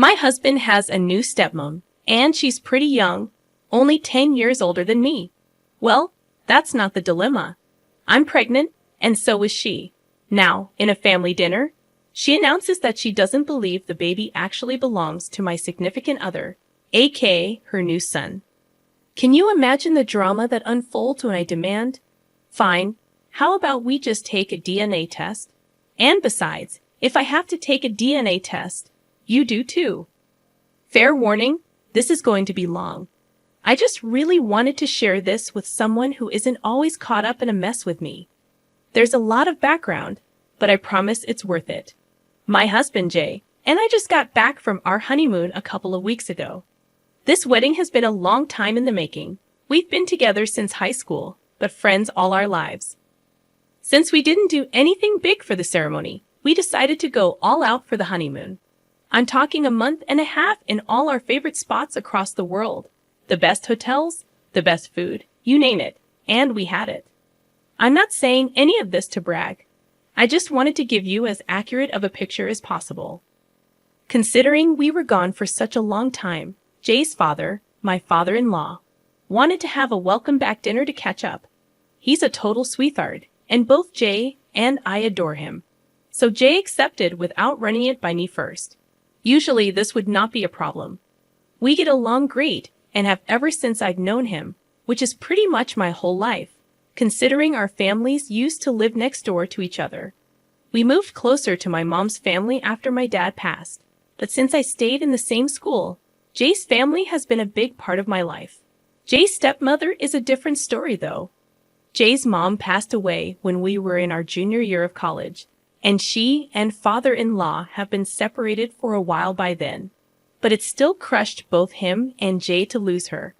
My husband has a new stepmom, and she's pretty young, only 10 years older than me. Well, that's not the dilemma. I'm pregnant, and so is she. Now, in a family dinner, she announces that she doesn't believe the baby actually belongs to my significant other, aka her new son. Can you imagine the drama that unfolds when I demand, "Fine, how about we just take a DNA test? And besides, if I have to take a DNA test, you do too." Fair warning, this is going to be long. I just really wanted to share this with someone who isn't always caught up in a mess with me. There's a lot of background, but I promise it's worth it. My husband, Jay, and I just got back from our honeymoon a couple of weeks ago. This wedding has been a long time in the making. We've been together since high school, but friends all our lives. Since we didn't do anything big for the ceremony, we decided to go all out for the honeymoon. I'm talking a month and a half in all our favorite spots across the world. The best hotels, the best food, you name it, and we had it. I'm not saying any of this to brag. I just wanted to give you as accurate of a picture as possible. Considering we were gone for such a long time, Jay's father, my father-in-law, wanted to have a welcome back dinner to catch up. He's a total sweetheart, and both Jay and I adore him. So Jay accepted without running it by me first. Usually this would not be a problem. We get along great and have ever since I've known him, which is pretty much my whole life, considering our families used to live next door to each other. We moved closer to my mom's family after my dad passed, but since I stayed in the same school, Jay's family has been a big part of my life. Jay's stepmother is a different story though. Jay's mom passed away when we were in our junior year of college, and she and father-in-law have been separated for a while by then. But it still crushed both him and Jay to lose her.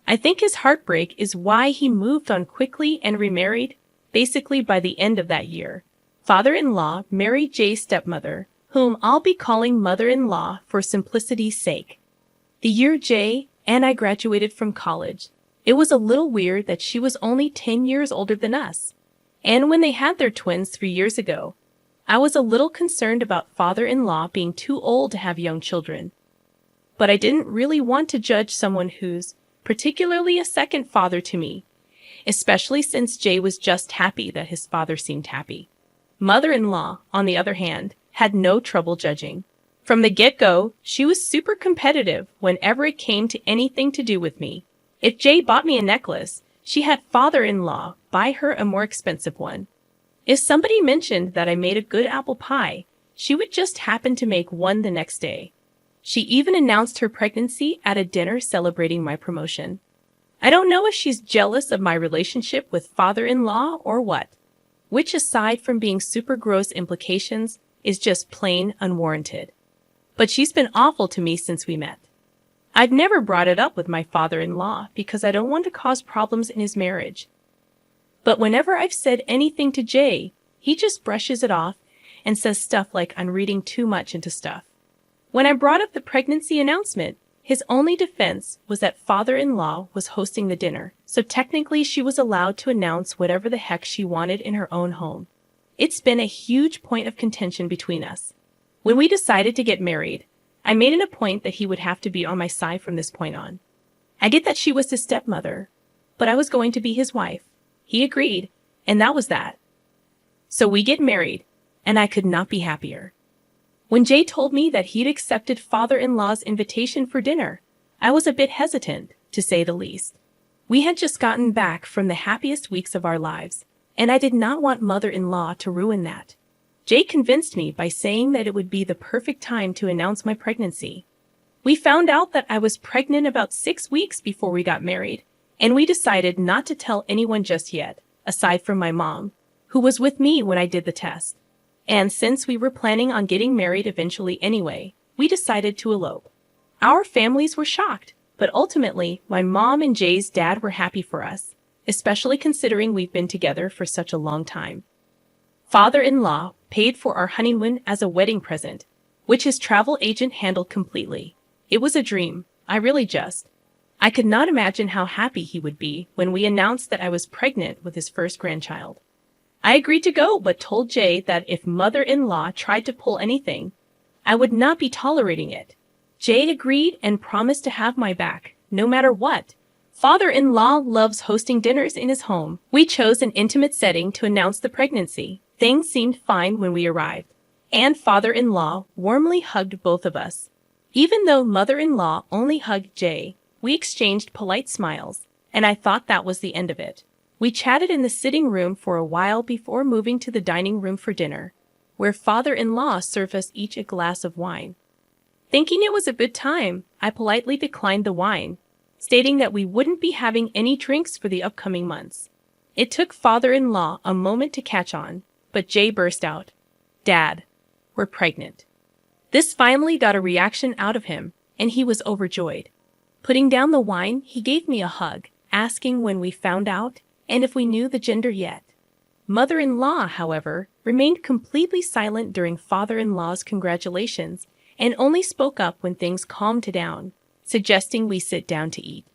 I think his heartbreak is why he moved on quickly and remarried, basically by the end of that year. Father-in-law married Jay's stepmother, whom I'll be calling mother-in-law for simplicity's sake. The year Jay and I graduated from college, it was a little weird that she was only 10 years older than us. And when they had their twins 3 years ago, I was a little concerned about father-in-law being too old to have young children. But I didn't really want to judge someone who's particularly a second father to me, especially since Jay was just happy that his father seemed happy. Mother-in-law, on the other hand, had no trouble judging. From the get-go, she was super competitive whenever it came to anything to do with me. If Jay bought me a necklace, she had father-in-law buy her a more expensive one. If somebody mentioned that I made a good apple pie, she would just happen to make one the next day. She even announced her pregnancy at a dinner celebrating my promotion. I don't know if she's jealous of my relationship with father-in-law or what, which aside from being super gross implications, is just plain unwarranted. But she's been awful to me since we met. I've never brought it up with my father-in-law because I don't want to cause problems in his marriage. But whenever I've said anything to Jay, he just brushes it off and says stuff like I'm reading too much into stuff. When I brought up the pregnancy announcement, his only defense was that father-in-law was hosting the dinner, so technically she was allowed to announce whatever the heck she wanted in her own home. It's been a huge point of contention between us. When we decided to get married, I made it a point that he would have to be on my side from this point on. I get that she was his stepmother, but I was going to be his wife. He agreed, and that was that. So we get married, and I could not be happier. When Jay told me that he'd accepted father-in-law's invitation for dinner, I was a bit hesitant, to say the least. We had just gotten back from the happiest weeks of our lives, and I did not want mother-in-law to ruin that. Jay convinced me by saying that it would be the perfect time to announce my pregnancy. We found out that I was pregnant about 6 weeks before we got married, and we decided not to tell anyone just yet, aside from my mom, who was with me when I did the test. And since we were planning on getting married eventually anyway, we decided to elope. Our families were shocked, but ultimately, my mom and Jay's dad were happy for us, especially considering we've been together for such a long time. Father-in-law paid for our honeymoon as a wedding present, which his travel agent handled completely. It was a dream, I could not imagine how happy he would be when we announced that I was pregnant with his first grandchild. I agreed to go, but told Jay that if mother-in-law tried to pull anything, I would not be tolerating it. Jay agreed and promised to have my back, no matter what. Father-in-law loves hosting dinners in his home. We chose an intimate setting to announce the pregnancy. Things seemed fine when we arrived, and father-in-law warmly hugged both of us. Even though mother-in-law only hugged Jay, we exchanged polite smiles, and I thought that was the end of it. We chatted in the sitting room for a while before moving to the dining room for dinner, where father-in-law served us each a glass of wine. Thinking it was a good time, I politely declined the wine, stating that we wouldn't be having any drinks for the upcoming months. It took father-in-law a moment to catch on, but Jay burst out, "Dad, we're pregnant." This finally got a reaction out of him, and he was overjoyed. Putting down the wine, he gave me a hug, asking when we found out and if we knew the gender yet. Mother-in-law, however, remained completely silent during father-in-law's congratulations and only spoke up when things calmed down, suggesting we sit down to eat.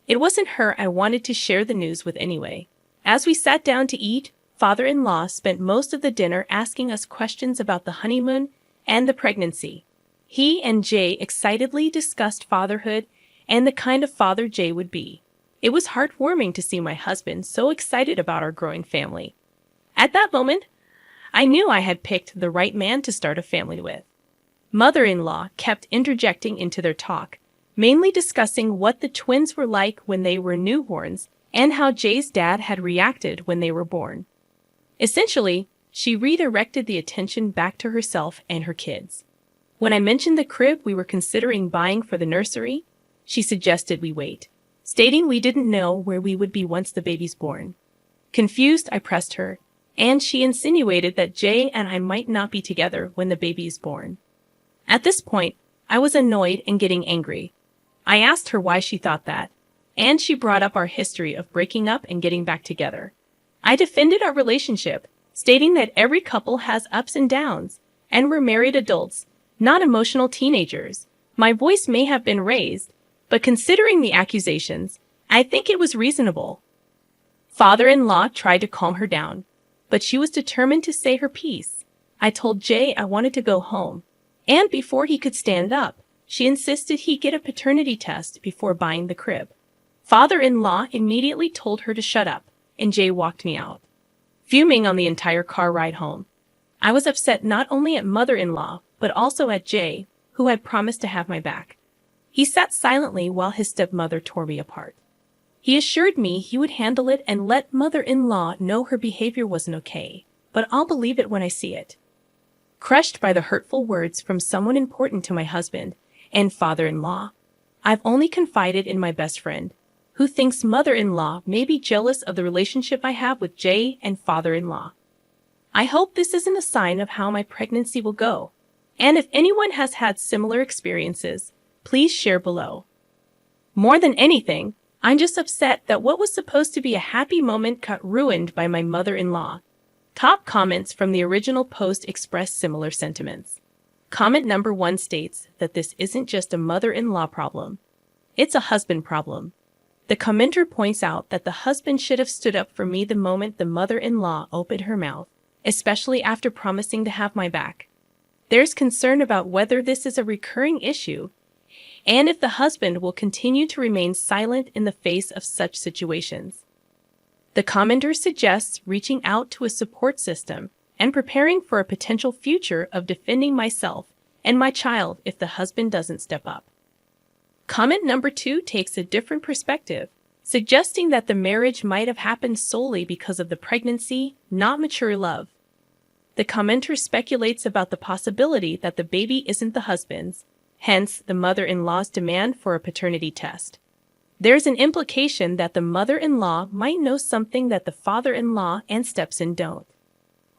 It wasn't her I wanted to share the news with anyway. As we sat down to eat, father-in-law spent most of the dinner asking us questions about the honeymoon and the pregnancy. He and Jay excitedly discussed fatherhood and the kind of father Jay would be. It was heartwarming to see my husband so excited about our growing family. At that moment, I knew I had picked the right man to start a family with. Mother-in-law kept interjecting into their talk, mainly discussing what the twins were like when they were newborns and how Jay's dad had reacted when they were born. Essentially, she redirected the attention back to herself and her kids. When I mentioned the crib we were considering buying for the nursery, she suggested we wait, stating we didn't know where we would be once the baby's born. Confused, I pressed her, and she insinuated that Jay and I might not be together when the baby is born. At this point, I was annoyed and getting angry. I asked her why she thought that, and she brought up our history of breaking up and getting back together. I defended our relationship, stating that every couple has ups and downs, and we're married adults, not emotional teenagers. My voice may have been raised, but considering the accusations, I think it was reasonable. Father-in-law tried to calm her down, but she was determined to say her piece. I told Jay I wanted to go home, and before he could stand up, she insisted he get a paternity test before buying the crib. Father-in-law immediately told her to shut up, and Jay walked me out, fuming on the entire car ride home. I was upset not only at mother-in-law, but also at Jay, who had promised to have my back. He sat silently while his stepmother tore me apart. He assured me he would handle it and let mother-in-law know her behavior wasn't okay, but I'll believe it when I see it. Crushed by the hurtful words from someone important to my husband and father-in-law, I've only confided in my best friend, who thinks mother-in-law may be jealous of the relationship I have with Jay and father-in-law. I hope this isn't a sign of how my pregnancy will go, and if anyone has had similar experiences, please share below. More than anything, I'm just upset that what was supposed to be a happy moment got ruined by my mother-in-law. Top comments from the original post express similar sentiments. Comment number 1 states that this isn't just a mother-in-law problem. It's a husband problem. The commenter points out that the husband should have stood up for me the moment the mother-in-law opened her mouth, especially after promising to have my back. There's concern about whether this is a recurring issue, and if the husband will continue to remain silent in the face of such situations. The commenter suggests reaching out to a support system and preparing for a potential future of defending myself and my child if the husband doesn't step up. Comment number 2 takes a different perspective, suggesting that the marriage might have happened solely because of the pregnancy, not mature love. The commenter speculates about the possibility that the baby isn't the husband's, hence the mother-in-law's demand for a paternity test. There's an implication that the mother-in-law might know something that the father-in-law and stepson don't.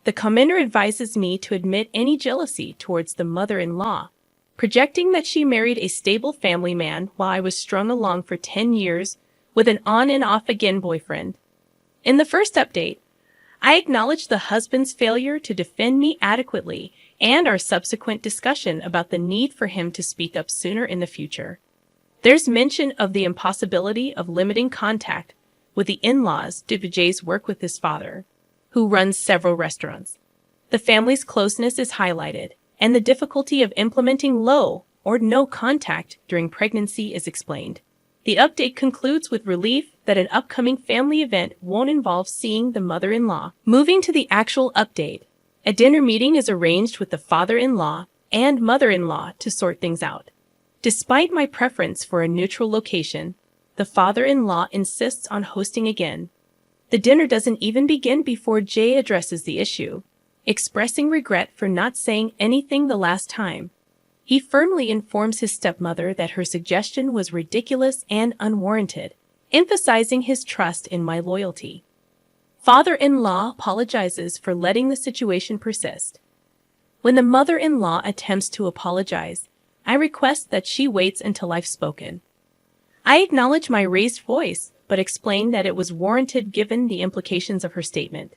The commenter advises me to admit any jealousy towards the mother-in-law, projecting that she married a stable family man while I was strung along for 10 years with an on and off again boyfriend. In the first update, I acknowledged the husband's failure to defend me adequately and our subsequent discussion about the need for him to speak up sooner in the future. There's mention of the impossibility of limiting contact with the in-laws due to Jay's work with his father, who runs several restaurants. The family's closeness is highlighted, and the difficulty of implementing low or no contact during pregnancy is explained. The update concludes with relief that an upcoming family event won't involve seeing the mother-in-law. Moving to the actual update, a dinner meeting is arranged with the father-in-law and mother-in-law to sort things out. Despite my preference for a neutral location, the father-in-law insists on hosting again. The dinner doesn't even begin before Jay addresses the issue, expressing regret for not saying anything the last time. He firmly informs his stepmother that her suggestion was ridiculous and unwarranted, emphasizing his trust in my loyalty. Father-in-law apologizes for letting the situation persist. When the mother-in-law attempts to apologize, I request that she waits until I've spoken. I acknowledge my raised voice, but explain that it was warranted given the implications of her statement.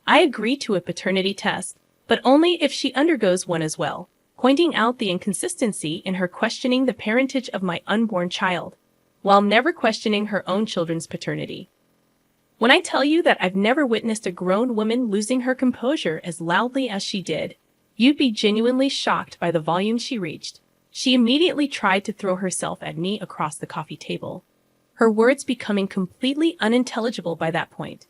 I agree to a paternity test, but only if she undergoes one as well, pointing out the inconsistency in her questioning the parentage of my unborn child, while never questioning her own children's paternity. When I tell you that I've never witnessed a grown woman losing her composure as loudly as she did, you'd be genuinely shocked by the volume she reached. She immediately tried to throw herself at me across the coffee table, her words becoming completely unintelligible by that point.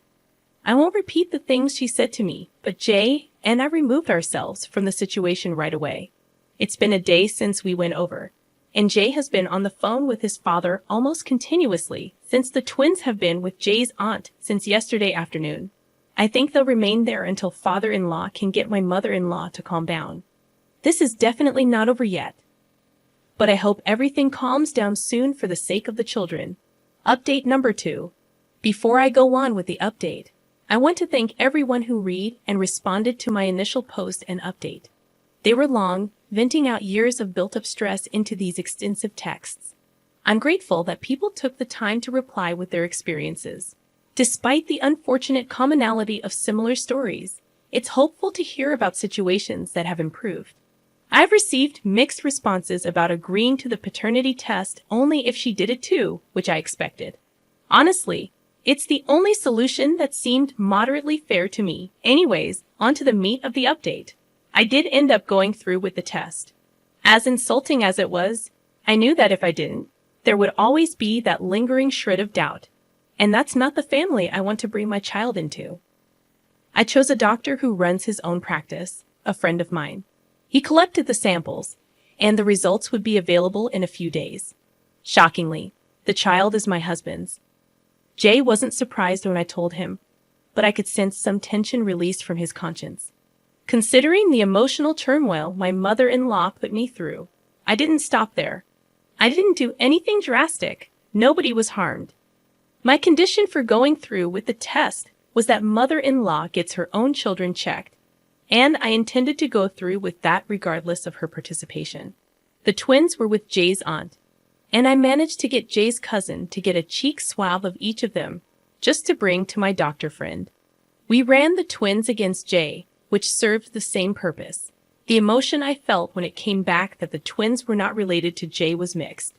I won't repeat the things she said to me, but Jay and I removed ourselves from the situation right away. It's been a day since we went over, and Jay has been on the phone with his father almost continuously since the twins have been with Jay's aunt since yesterday afternoon. I think they'll remain there until father-in-law can get my mother-in-law to calm down. This is definitely not over yet, but I hope everything calms down soon for the sake of the children. Update number 2. Before I go on with the update, I want to thank everyone who read and responded to my initial post and update. They were long, venting out years of built-up stress into these extensive texts. I'm grateful that people took the time to reply with their experiences. Despite the unfortunate commonality of similar stories, it's hopeful to hear about situations that have improved. I've received mixed responses about agreeing to the paternity test only if she did it too, which I expected. Honestly, it's the only solution that seemed moderately fair to me. Anyways, on to the meat of the update. I did end up going through with the test. As insulting as it was, I knew that if I didn't, there would always be that lingering shred of doubt. And that's not the family I want to bring my child into. I chose a doctor who runs his own practice, a friend of mine. He collected the samples, and the results would be available in a few days. Shockingly, the child is my husband's. Jay wasn't surprised when I told him, but I could sense some tension released from his conscience. Considering the emotional turmoil my mother-in-law put me through, I didn't stop there. I didn't do anything drastic. Nobody was harmed. My condition for going through with the test was that mother-in-law gets her own children checked, and I intended to go through with that regardless of her participation. The twins were with Jay's aunt, and I managed to get Jay's cousin to get a cheek swab of each of them, just to bring to my doctor friend. We ran the twins against Jay, which served the same purpose. The emotion I felt when it came back that the twins were not related to Jay was mixed.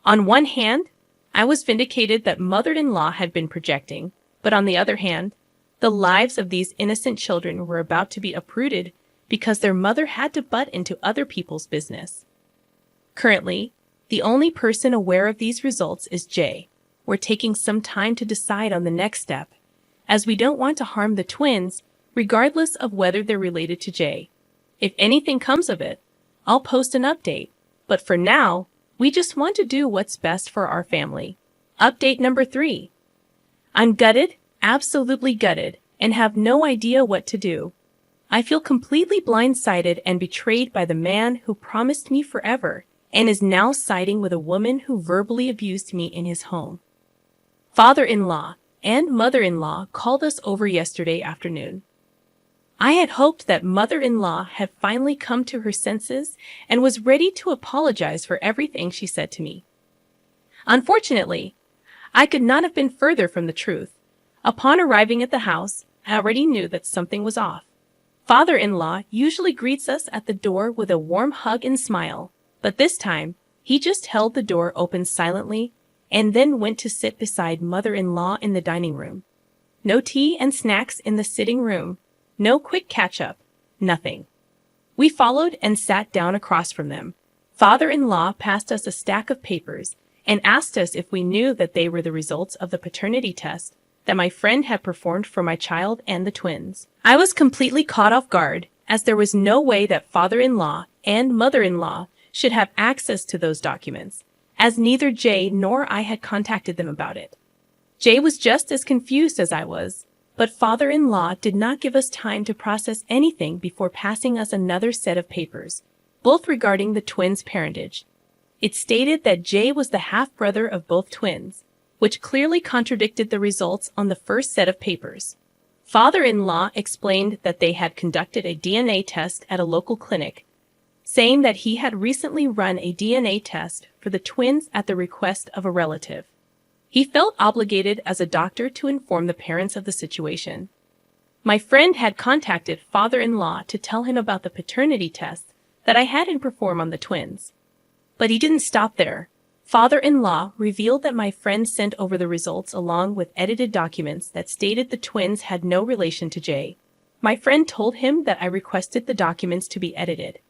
On one hand, I was vindicated that mother-in-law had been projecting, but on the other hand, the lives of these innocent children were about to be uprooted because their mother had to butt into other people's business. Currently, the only person aware of these results is Jay. We're taking some time to decide on the next step, as we don't want to harm the twins, regardless of whether they're related to Jay. If anything comes of it, I'll post an update, but for now, we just want to do what's best for our family. Update number 3. I'm gutted, absolutely gutted, and have no idea what to do. I feel completely blindsided and betrayed by the man who promised me forever and is now siding with a woman who verbally abused me in his home. Father-in-law and mother-in-law called us over yesterday afternoon. I had hoped that mother-in-law had finally come to her senses and was ready to apologize for everything she said to me. Unfortunately, I could not have been further from the truth. Upon arriving at the house, I already knew that something was off. Father-in-law usually greets us at the door with a warm hug and smile, but this time, he just held the door open silently and then went to sit beside mother-in-law in the dining room. No tea and snacks in the sitting room. No quick catch-up. Nothing. We followed and sat down across from them. Father-in-law passed us a stack of papers and asked us if we knew that they were the results of the paternity test that my friend had performed for my child and the twins. I was completely caught off guard, as there was no way that father-in-law and mother-in-law should have access to those documents, as neither Jay nor I had contacted them about it. Jay was just as confused as I was, but father-in-law did not give us time to process anything before passing us another set of papers, both regarding the twins' parentage. It stated that Jay was the half-brother of both twins, which clearly contradicted the results on the first set of papers. Father-in-law explained that they had conducted a DNA test at a local clinic, saying that he had recently run a DNA test for the twins at the request of a relative. He felt obligated as a doctor to inform the parents of the situation. My friend had contacted father-in-law to tell him about the paternity test that I had him perform on the twins. But he didn't stop there. Father-in-law revealed that my friend sent over the results along with edited documents that stated the twins had no relation to Jay. My friend told him that I requested the documents to be edited.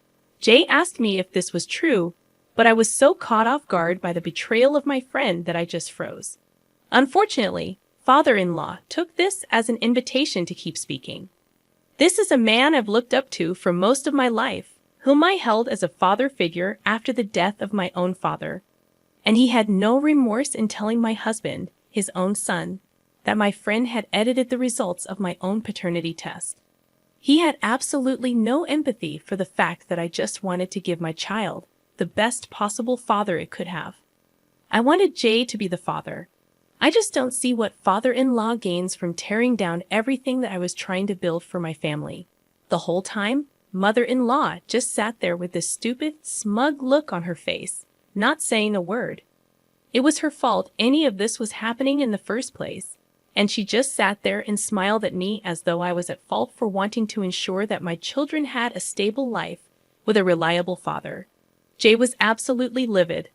Jay asked me if this was true, but I was so caught off guard by the betrayal of my friend that I just froze. Unfortunately, father-in-law took this as an invitation to keep speaking. This is a man I've looked up to for most of my life, whom I held as a father figure after the death of my own father. And he had no remorse in telling my husband, his own son, that my friend had edited the results of my own paternity test. He had absolutely no empathy for the fact that I just wanted to give my child the best possible father it could have. I wanted Jay to be the father. I just don't see what father-in-law gains from tearing down everything that I was trying to build for my family. The whole time, mother-in-law just sat there with this stupid, smug look on her face, not saying a word. It was her fault any of this was happening in the first place, and she just sat there and smiled at me as though I was at fault for wanting to ensure that my children had a stable life with a reliable father. Jay was absolutely livid.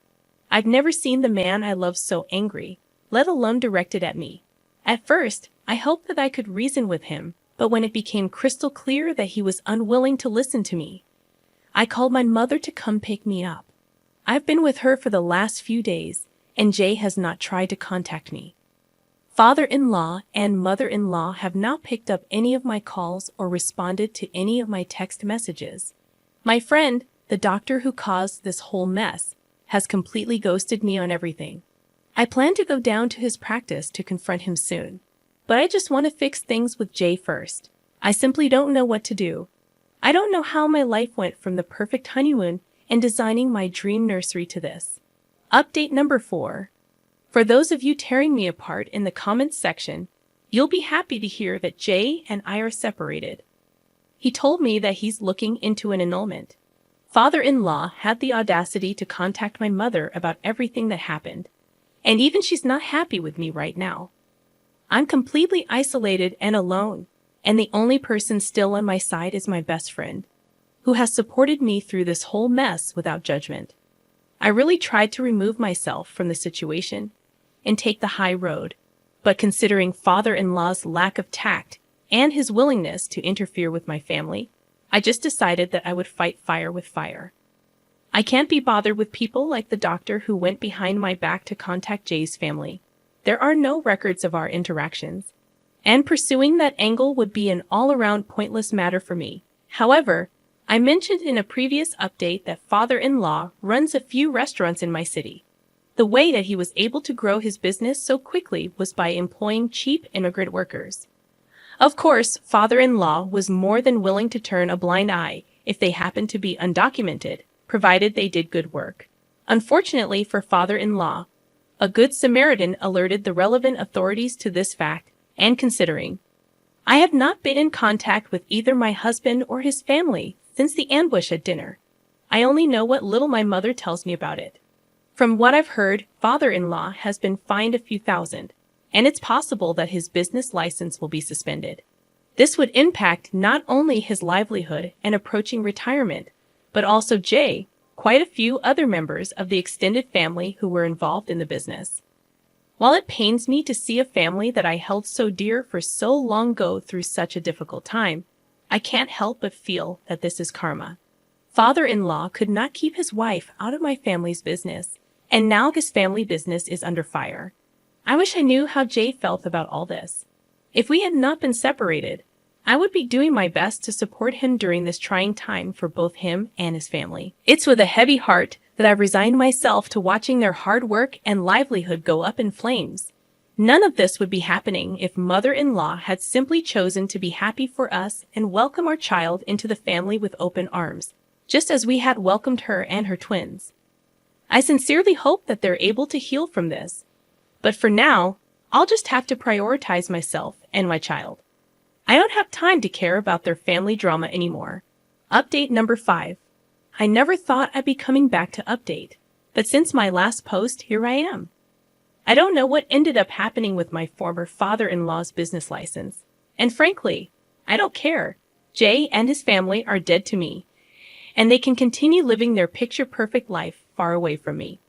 I've never seen the man I love so angry, let alone directed at me. At first, I hoped that I could reason with him, but when it became crystal clear that he was unwilling to listen to me, I called my mother to come pick me up. I've been with her for the last few days, and Jay has not tried to contact me. Father-in-law and mother-in-law have not picked up any of my calls or responded to any of my text messages. My friend, the doctor who caused this whole mess, has completely ghosted me on everything. I plan to go down to his practice to confront him soon, but I just want to fix things with Jay first. I simply don't know what to do. I don't know how my life went from the perfect honeymoon and designing my dream nursery to this. Update number 4. For those of you tearing me apart in the comments section, you'll be happy to hear that Jay and I are separated. He told me that he's looking into an annulment. Father-in-law had the audacity to contact my mother about everything that happened, and even she's not happy with me right now. I'm completely isolated and alone, and the only person still on my side is my best friend, who has supported me through this whole mess without judgment. I really tried to remove myself from the situation and take the high road, but considering father-in-law's lack of tact and his willingness to interfere with my family, I just decided that I would fight fire with fire. I can't be bothered with people like the doctor who went behind my back to contact Jay's family. There are no records of our interactions, and pursuing that angle would be an all-around pointless matter for me. However, I mentioned in a previous update that father-in-law runs a few restaurants in my city. The way that he was able to grow his business so quickly was by employing cheap immigrant workers. Of course, father-in-law was more than willing to turn a blind eye if they happened to be undocumented, provided they did good work. Unfortunately for father-in-law, a good Samaritan alerted the relevant authorities to this fact, and considering I have not been in contact with either my husband or his family since the ambush at dinner. I only know what little my mother tells me about it. From what I've heard, father-in-law has been fined a few thousand, and it's possible that his business license will be suspended. This would impact not only his livelihood and approaching retirement, but also Jay, quite a few other members of the extended family who were involved in the business. While it pains me to see a family that I held so dear for so long go through such a difficult time, I can't help but feel that this is karma. Father-in-law could not keep his wife out of my family's business, and now his family business is under fire. I wish I knew how Jay felt about all this. If we had not been separated, I would be doing my best to support him during this trying time for both him and his family. It's with a heavy heart that I've resigned myself to watching their hard work and livelihood go up in flames. None of this would be happening if mother-in-law had simply chosen to be happy for us and welcome our child into the family with open arms, just as we had welcomed her and her twins. I sincerely hope that they're able to heal from this. But for now, I'll just have to prioritize myself and my child. I don't have time to care about their family drama anymore. Update number 5. I never thought I'd be coming back to update, but since my last post, here I am. I don't know what ended up happening with my former father-in-law's business license. And frankly, I don't care. Jay and his family are dead to me, and they can continue living their picture-perfect life far away from me.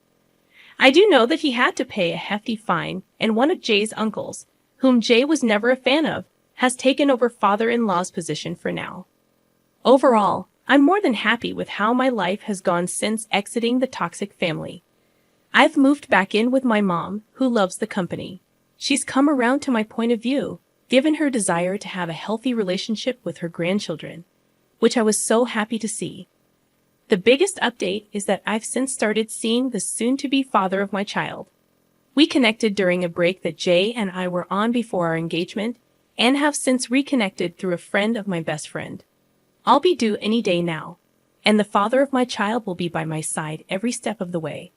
I do know that he had to pay a hefty fine, and one of Jay's uncles, whom Jay was never a fan of, has taken over father-in-law's position for now. Overall, I'm more than happy with how my life has gone since exiting the toxic family. I've moved back in with my mom, who loves the company. She's come around to my point of view, given her desire to have a healthy relationship with her grandchildren, which I was so happy to see. The biggest update is that I've since started seeing the soon-to-be father of my child. We connected during a break that Jay and I were on before our engagement, and have since reconnected through a friend of my best friend. I'll be due any day now, and the father of my child will be by my side every step of the way.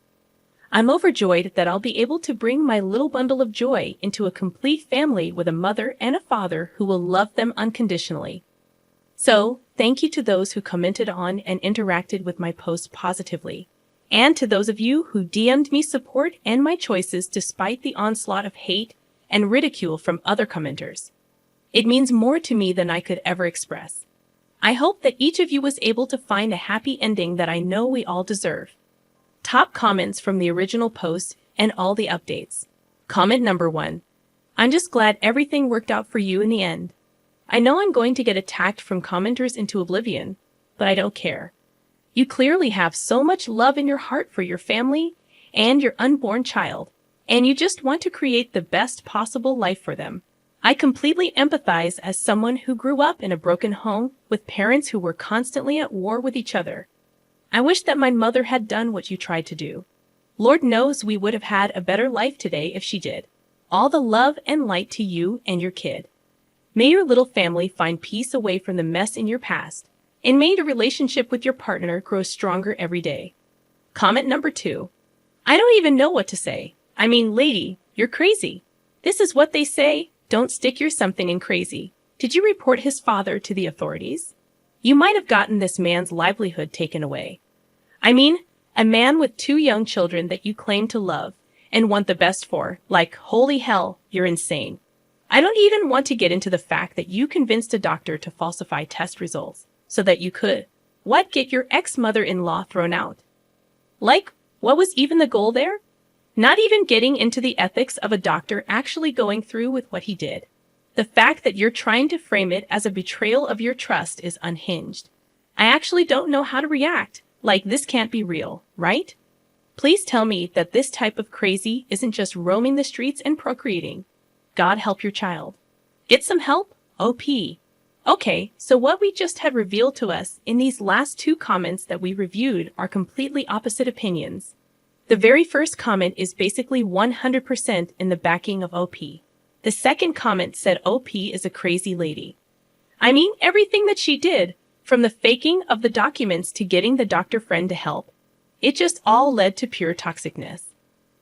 I'm overjoyed that I'll be able to bring my little bundle of joy into a complete family with a mother and a father who will love them unconditionally. So, thank you to those who commented on and interacted with my post positively, and to those of you who DM'd me support and my choices despite the onslaught of hate and ridicule from other commenters. It means more to me than I could ever express. I hope that each of you was able to find a happy ending that I know we all deserve. Top comments from the original post and all the updates. Comment number 1. I'm just glad everything worked out for you in the end. I know I'm going to get attacked from commenters into oblivion, but I don't care. You clearly have so much love in your heart for your family and your unborn child, and you just want to create the best possible life for them. I completely empathize as someone who grew up in a broken home with parents who were constantly at war with each other. I wish that my mother had done what you tried to do. Lord knows we would have had a better life today if she did. All the love and light to you and your kid. May your little family find peace away from the mess in your past, and may your relationship with your partner grow stronger every day. Comment number 2. I don't even know what to say. I mean, lady, you're crazy. This is what they say. Don't stick your something in crazy. Did you report his father to the authorities? You might have gotten this man's livelihood taken away. I mean, a man with 2 young children that you claim to love and want the best for, like, holy hell, you're insane. I don't even want to get into the fact that you convinced a doctor to falsify test results so that you could, get your ex-mother-in-law thrown out. Like, what was even the goal there? Not even getting into the ethics of a doctor actually going through with what he did. The fact that you're trying to frame it as a betrayal of your trust is unhinged. I actually don't know how to react. Like, this can't be real, right? Please tell me that this type of crazy isn't just roaming the streets and procreating. God help your child. Get some help? OP. Okay, so what we just had revealed to us in these last 2 comments that we reviewed are completely opposite opinions. The very first comment is basically 100% in the backing of OP. The second comment said OP is a crazy lady. I mean, everything that she did, from the faking of the documents to getting the doctor friend to help, it just all led to pure toxicness.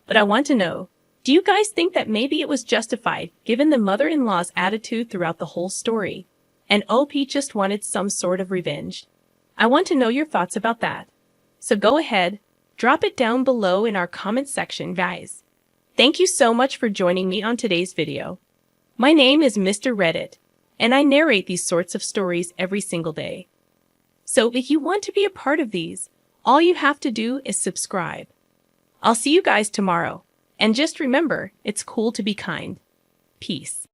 But I want to know, do you guys think that maybe it was justified given the mother-in-law's attitude throughout the whole story, and OP just wanted some sort of revenge? I want to know your thoughts about that. So go ahead. Drop it down below in our comment section, guys. Thank you so much for joining me on today's video. My name is Mr. Reddit, and I narrate these sorts of stories every single day. So if you want to be a part of these, all you have to do is subscribe. I'll see you guys tomorrow, and just remember, it's cool to be kind. Peace.